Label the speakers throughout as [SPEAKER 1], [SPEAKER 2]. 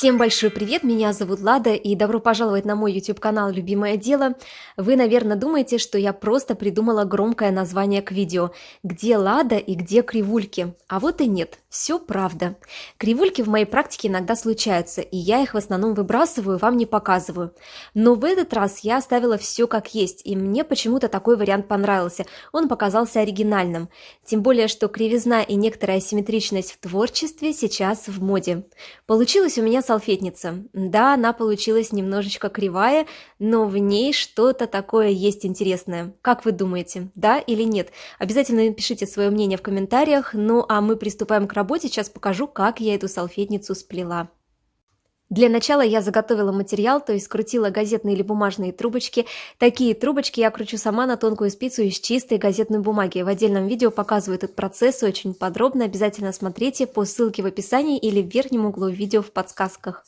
[SPEAKER 1] Всем большой привет, меня зовут Лада и добро пожаловать на мой YouTube-канал «Любимое дело». Вы, наверное, думаете, что я просто придумала громкое название к видео «Где Лада и где кривульки?». А вот и нет, все правда. Кривульки в моей практике иногда случаются, и я их в основном выбрасываю, вам не показываю. Но в этот раз я оставила все как есть, и мне почему-то такой вариант понравился, он показался оригинальным. Тем более, что кривизна и некоторая асимметричность в творчестве сейчас в моде. Получилась у меня салфетница. Да, она получилась немножечко кривая, но в ней что-то такое есть интересное. Как вы думаете, да или нет? Обязательно напишите свое мнение в комментариях. Ну а мы приступаем к работе. Сейчас покажу, как я эту салфетницу сплела. Для начала я заготовила материал, то есть скрутила газетные или бумажные трубочки. Такие трубочки я кручу сама на тонкую спицу из чистой газетной бумаги. В отдельном видео показываю этот процесс очень подробно. Обязательно смотрите по ссылке в описании или в верхнем углу видео в подсказках.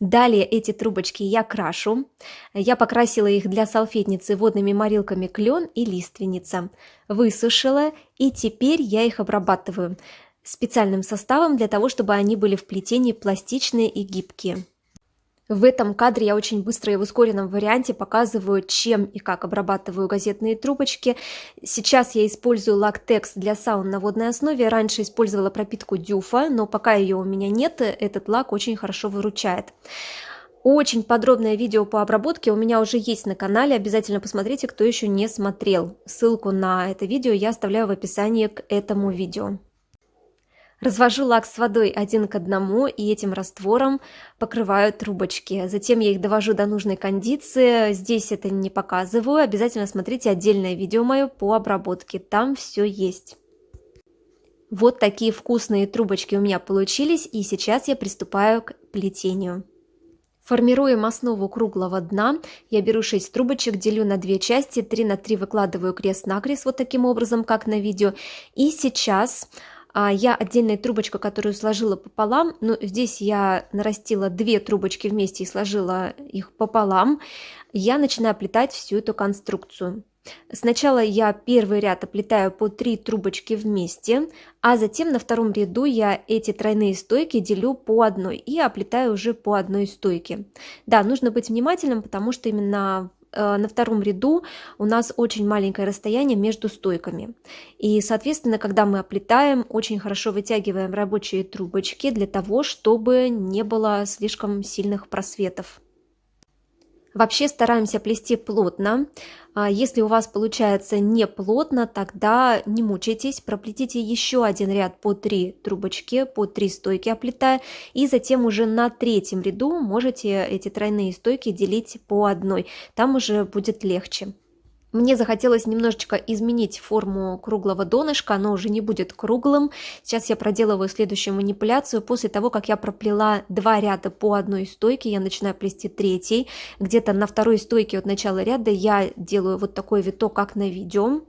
[SPEAKER 1] Далее эти трубочки я крашу. Я покрасила их для салфетницы водными морилками клен и лиственница. Высушила, и теперь я их обрабатываю специальным составом для того, чтобы они были в плетении пластичные и гибкие. В этом кадре я очень быстро и в ускоренном варианте показываю, чем и как обрабатываю газетные трубочки. Сейчас я использую лак-текс для саун на водной основе. Раньше использовала пропитку дюфа, но пока ее у меня нет, этот лак очень хорошо выручает. Очень подробное видео по обработке у меня уже есть на канале, обязательно посмотрите, кто еще не смотрел. Ссылку на это видео я оставляю в описании к этому видео. Развожу лак с водой 1 к 1 и этим раствором покрываю трубочки. Затем я их довожу до нужной кондиции. Здесь это не показываю. Обязательно смотрите отдельное видео мое по обработке. Там все есть. Вот такие вкусные трубочки у меня получились. И сейчас я приступаю к плетению. Формируем основу круглого дна. Я беру 6 трубочек, делю на 2 части. 3 на 3 выкладываю крест-накрест вот таким образом, как на видео. И сейчас... я отдельную трубочку, которую сложила пополам, но здесь я нарастила 2 трубочки вместе и сложила их пополам, я начинаю оплетать всю эту конструкцию. Сначала я первый ряд оплетаю по 3 трубочки вместе, а затем на втором ряду я эти тройные стойки делю по одной и оплетаю уже по одной стойке. Да, нужно быть внимательным, потому что именно на втором ряду у нас очень маленькое расстояние между стойками. И, соответственно, когда мы оплетаем, очень хорошо вытягиваем рабочие трубочки для того, чтобы не было слишком сильных просветов. Вообще стараемся плести плотно. Если у вас получается не плотно, тогда не мучайтесь, проплетите еще один ряд по 3 трубочки, по 3 стойки оплетая, и затем уже на третьем ряду можете эти тройные стойки делить по одной, там уже будет легче. Мне захотелось немножечко изменить форму круглого донышка, оно уже не будет круглым. Сейчас я проделываю следующую манипуляцию. После того, как я проплела 2 ряда по одной стойке, я начинаю плести третий. Где-то на второй стойке от начала ряда я делаю вот такой виток, как на видео.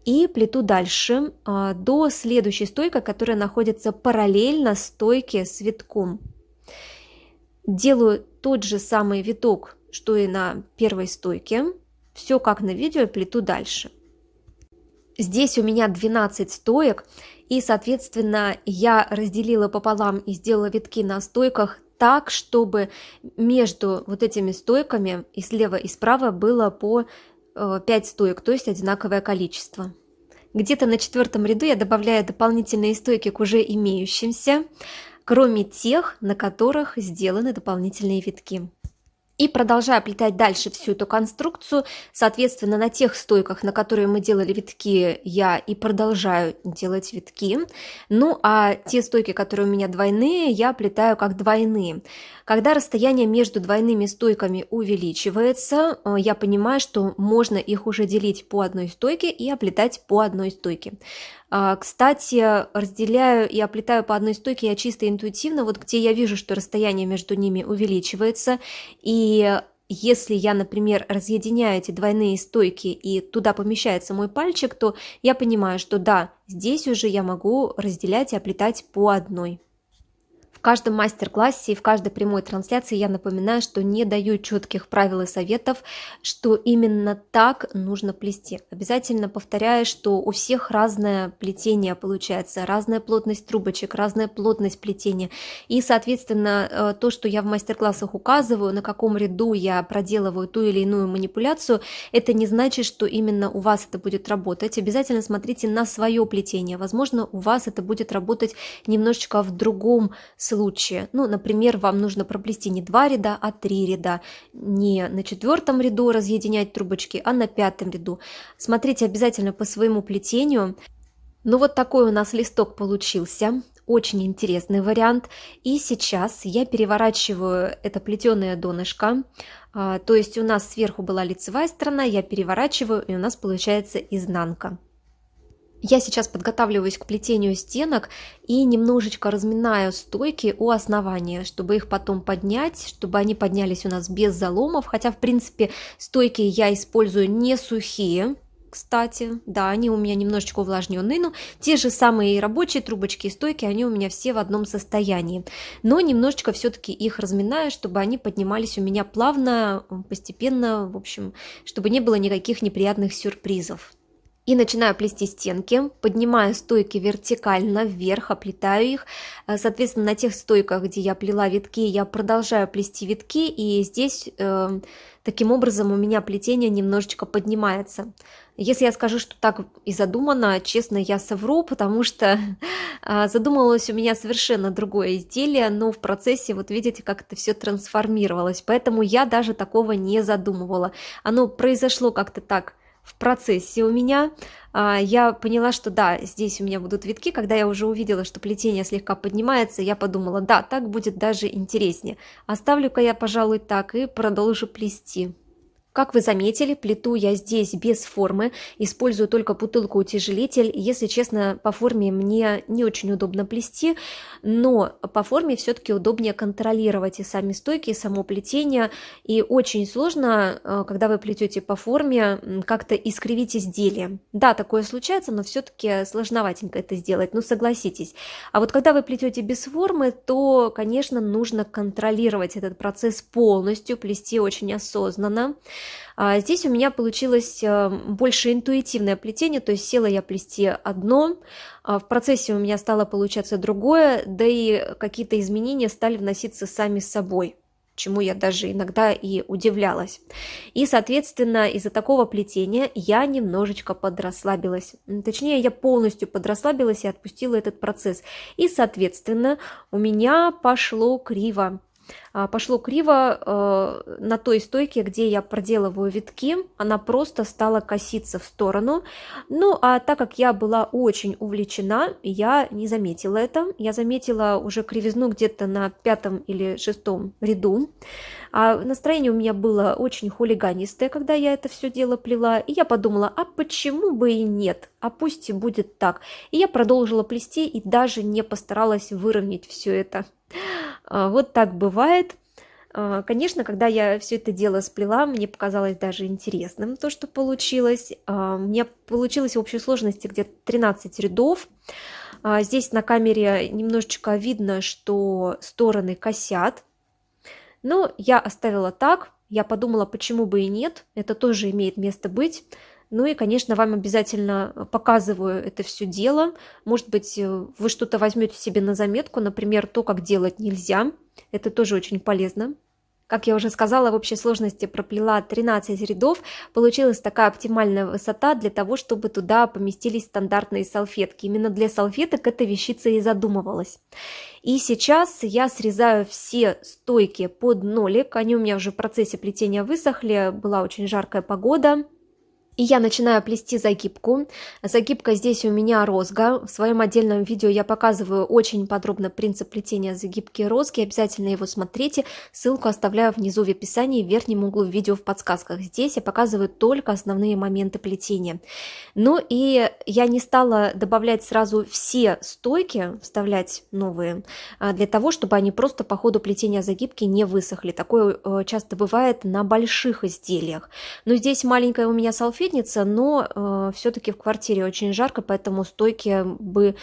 [SPEAKER 1] И плету дальше до следующей стойки, которая находится параллельно стойке с витком. Делаю тот же самый виток, что и на первой стойке. Все как на видео, плету дальше. Здесь у меня 12 стоек, и, соответственно, я разделила пополам и сделала витки на стойках так, чтобы между вот этими стойками и слева, и справа было по 5 стоек, то есть одинаковое количество. Где-то на 4-м ряду я добавляю дополнительные стойки к уже имеющимся, кроме тех, на которых сделаны дополнительные витки. И продолжаю плетать дальше всю эту конструкцию, соответственно, на тех стойках, на которые мы делали витки, я и продолжаю делать витки. Ну, а те стойки, которые у меня двойные, я плетаю как двойные. Когда расстояние между двойными стойками увеличивается, я понимаю, что можно их уже делить по одной стойке и оплетать по одной стойке. Кстати, разделяю и оплетаю по одной стойке я чисто интуитивно, вот где я вижу, что расстояние между ними увеличивается, и если я, например, разъединяю эти двойные стойки и туда помещается мой пальчик, то я понимаю, что да, здесь уже я могу разделять и оплетать по одной. В В каждом мастер-классе и в каждой прямой трансляции я напоминаю, что не даю четких правил и советов, что именно так нужно плести. Обязательно повторяю, что у всех разное плетение получается, разная плотность трубочек, разная плотность плетения. И, соответственно, то, что я в мастер-классах указываю, на каком ряду я проделываю ту или иную манипуляцию, это не значит, что именно у вас это будет работать. Обязательно смотрите на свое плетение. Возможно, у вас это будет работать немножечко в другом случае. Ну, например, вам нужно проплести не 2 ряда, а 3 ряда. Не на 4 ряду разъединять трубочки, а на 5 ряду. Смотрите обязательно по своему плетению. Ну, вот такой у нас листок получился. Очень интересный вариант. И сейчас я переворачиваю это плетеное донышко. То есть у нас сверху была лицевая сторона, я переворачиваю, и у нас получается изнанка. Я сейчас подготавливаюсь к плетению стенок и немножечко разминаю стойки у основания, чтобы их потом поднять, чтобы они поднялись у нас без заломов. Хотя, в принципе, стойки я использую не сухие, кстати. Да, они у меня немножечко увлажненные, но те же самые рабочие трубочки и стойки, они у меня все в одном состоянии. Но немножечко все-таки их разминаю, чтобы они поднимались у меня плавно, постепенно, в общем, чтобы не было никаких неприятных сюрпризов. И начинаю плести стенки, поднимаю стойки вертикально вверх, оплетаю их. Соответственно, на тех стойках, где я плела витки, я продолжаю плести витки, и здесь таким образом у меня плетение немножечко поднимается. Если я скажу, что так и задумано, честно, я совру, потому что задумывалось у меня совершенно другое изделие, но в процессе, вот видите, как это все трансформировалось, поэтому я даже такого не задумывала. Оно произошло как-то так в процессе у меня. Я поняла, что да, здесь у меня будут витки. Когда я уже увидела, что плетение слегка поднимается, я подумала, да, так будет даже интереснее. Оставлю-ка я, пожалуй, так и продолжу плести. Как вы заметили, плету я здесь без формы, использую только бутылку-утяжелитель. Если честно, по форме мне не очень удобно плести, но по форме все-таки удобнее контролировать и сами стойки, и само плетение. И очень сложно, когда вы плетете по форме, как-то искривить изделие. Да, такое случается, но все-таки сложноватенько это сделать, ну согласитесь. А вот когда вы плетете без формы, то, конечно, нужно контролировать этот процесс полностью, плести очень осознанно. Здесь у меня получилось больше интуитивное плетение, то есть села я плести одно, в процессе у меня стало получаться другое, да и какие-то изменения стали вноситься сами собой, чему я даже иногда и удивлялась. И, соответственно, из-за такого плетения я немножечко подрасслабилась. Точнее, я полностью подрасслабилась и отпустила этот процесс. И, соответственно, у меня пошло криво. Пошло криво на той стойке, где я проделываю витки, она просто стала коситься в сторону. Ну, а так как я была очень увлечена, я не заметила это. Я заметила уже кривизну где-то на 5 или 6 ряду. А настроение у меня было очень хулиганистое, когда я это все дело плела. И я подумала, а почему бы и нет? А пусть и будет так. И я продолжила плести и даже не постаралась выровнять все это. Вот так бывает. Конечно, когда я все это дело сплела, мне показалось даже интересным то, что получилось. У меня получилось в общей сложности где-то 13 рядов. Здесь на камере немножечко видно, что стороны косят. Но я оставила так. Я подумала, почему бы и нет. Это тоже имеет место быть. Ну и, конечно, вам обязательно показываю это все дело. Может быть, вы что-то возьмете себе на заметку, например, то, как делать нельзя. Это тоже очень полезно. Как я уже сказала, в общей сложности проплела 13 рядов. Получилась такая оптимальная высота для того, чтобы туда поместились стандартные салфетки. Именно для салфеток эта вещица и задумывалась. И сейчас я срезаю все стойки под нолик. Они у меня уже в процессе плетения высохли. Была очень жаркая погода. И я начинаю плести загибку. Загибка здесь у меня розга. В своем отдельном видео я показываю очень подробно принцип плетения загибки розги. Обязательно его смотрите. Ссылку оставляю внизу в описании, в верхнем углу видео в подсказках. Здесь я показываю только основные моменты плетения. Ну и я не стала добавлять сразу все стойки, вставлять новые, для того, чтобы они просто по ходу плетения загибки не высохли. Такое часто бывает на больших изделиях. Но здесь маленькая у меня салфетка, но все-таки в квартире очень жарко, поэтому стойки бы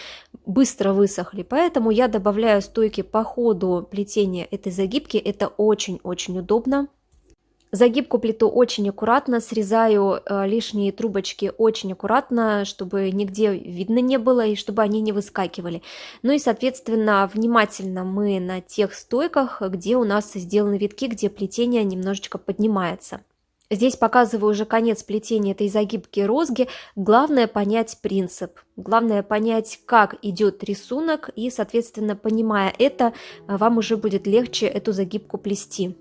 [SPEAKER 1] быстро высохли, поэтому я добавляю стойки по ходу плетения этой загибки, это очень-очень удобно. Загибку плету очень аккуратно, срезаю лишние трубочки очень аккуратно, чтобы нигде видно не было и чтобы они не выскакивали. Ну и, соответственно, внимательно мы на тех стойках, где у нас сделаны витки, где плетение немножечко поднимается. Здесь показываю уже конец плетения этой загибки розги. Главное понять принцип, главное понять, как идет рисунок, и, соответственно, понимая это, вам уже будет легче эту загибку плести.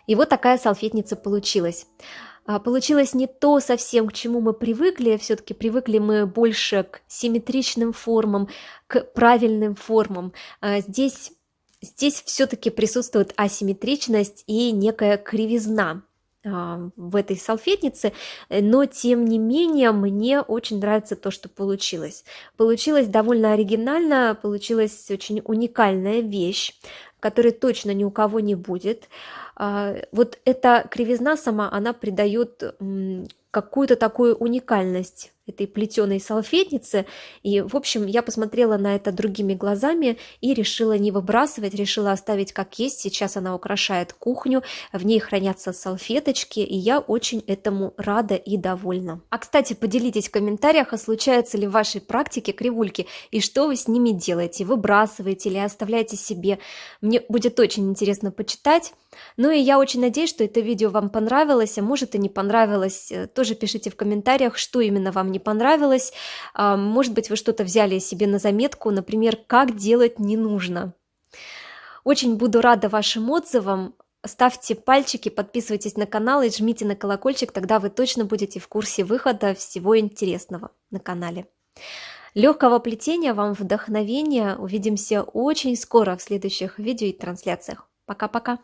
[SPEAKER 1] И вот такая салфетница получилась. Получилось не то совсем, к чему мы привыкли, все-таки привыкли мы больше к симметричным формам, к правильным формам. Здесь все-таки присутствует асимметричность и некая кривизна в этой салфетнице, но тем не менее мне очень нравится то, что получилось. Получилось довольно оригинально, получилась очень уникальная вещь, которой точно ни у кого не будет. Вот эта кривизна сама, она придает какую-то такую уникальность этой плетеной салфетнице. И, в общем, я посмотрела на это другими глазами и решила не выбрасывать, решила оставить как есть. Сейчас она украшает кухню, в ней хранятся салфеточки, и я очень этому рада и довольна. А, кстати, поделитесь в комментариях, а случаются ли в вашей практике кривульки, и что вы с ними делаете, выбрасываете или оставляете себе. Мне будет очень интересно почитать. Ну и я очень надеюсь, что это видео вам понравилось, а может и не понравилось. Тоже пишите в комментариях, что именно вам не понравилось. Может быть, вы что-то взяли себе на заметку, например, как делать не нужно. Очень буду рада вашим отзывам. Ставьте пальчики, подписывайтесь на канал и жмите на колокольчик, тогда вы точно будете в курсе выхода всего интересного на канале. Легкого плетения вам, вдохновения. Увидимся очень скоро в следующих видео и трансляциях. Пока-пока!